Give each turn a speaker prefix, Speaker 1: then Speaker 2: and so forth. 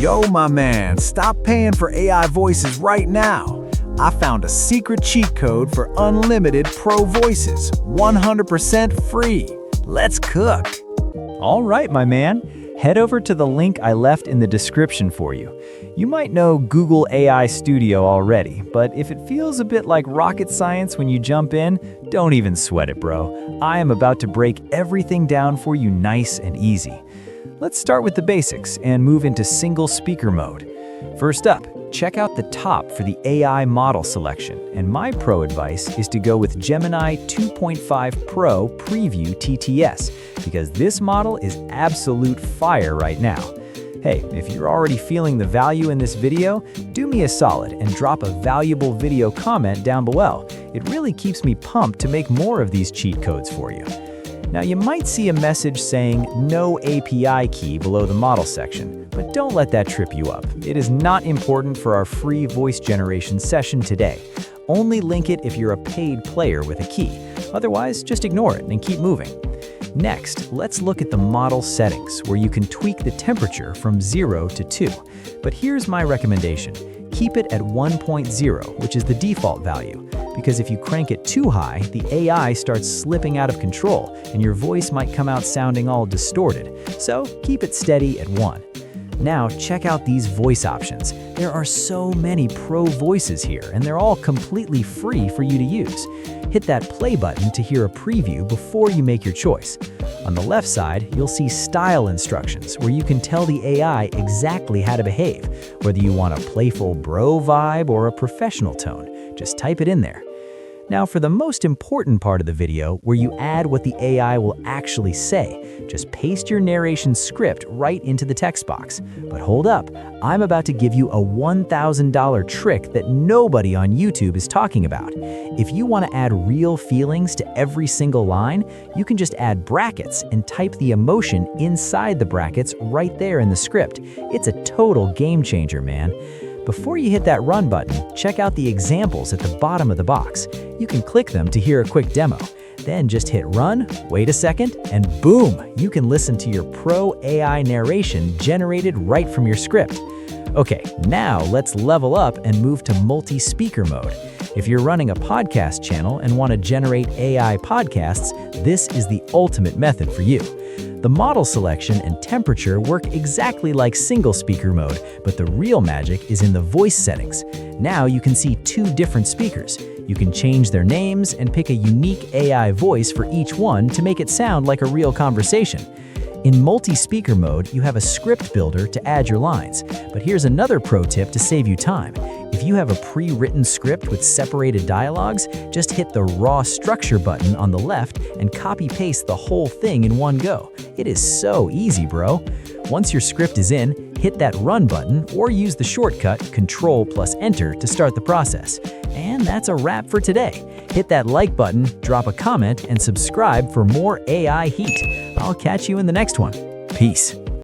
Speaker 1: Yo, my man, stop paying for AI voices right now. I found a secret cheat code for unlimited pro voices, 100% free. Let's cook.
Speaker 2: All right, my man. Head over to the link I left in the description for you. You might know Google AI Studio already, but if it feels a bit like rocket science when you jump in, don't even sweat it, bro. I am about to break everything down for you nice and easy. Let's start with the basics and move into single speaker mode. First up, check out the top for the AI model selection, and my pro advice is to go with Gemini 2.5 Pro Preview TTS, because this model is absolute fire right now. Hey, if you're already feeling the value in this video, do me a solid and drop a valuable video comment down below. It really keeps me pumped to make more of these cheat codes for you. Now, you might see a message saying no API key below the model section, but don't let that trip you up. It is not important for our free voice generation session today. Only link it if you're a paid player with a key. Otherwise, just ignore it and keep moving. Next, let's look at the model settings, where you can tweak the temperature from 0 to 2. But here's my recommendation. Keep it at 1.0, which is the default value, because if you crank it too high, the AI starts slipping out of control and your voice might come out sounding all distorted. So keep it steady at 1. Now check out these voice options. There are so many pro voices here, and they're all completely free for you to use. Hit that play button to hear a preview before you make your choice. On the left side, you'll see style instructions where you can tell the AI exactly how to behave, whether you want a playful bro vibe or a professional tone. Just type it in there. Now for the most important part of the video, where you add what the AI will actually say, just paste your narration script right into the text box. But hold up, I'm about to give you a $1,000 trick that nobody on YouTube is talking about. If you want to add real feelings to every single line, you can just add brackets and type the emotion inside the brackets right there in the script. It's a total game changer, man. Before you hit that run button, check out the examples at the bottom of the box. You can click them to hear a quick demo. Then just hit run, wait a second, and boom, you can listen to your pro AI narration generated right from your script. Okay, now let's level up and move to multi-speaker mode. If you're running a podcast channel and want to generate AI podcasts, this is the ultimate method for you. The model selection and temperature work exactly like single speaker mode, but the real magic is in the voice settings. Now you can see 2 different speakers. You can change their names and pick a unique AI voice for each one to make it sound like a real conversation. In multi-speaker mode, you have a script builder to add your lines. But here's another pro tip to save you time. If you have a pre-written script with separated dialogues, just hit the raw structure button on the left and copy-paste the whole thing in one go. It is so easy, bro. Once your script is in, hit that run button or use the shortcut Control+Enter to start the process. And that's a wrap for today. Hit that like button, drop a comment, and subscribe for more AI heat. I'll catch you in the next one. Peace.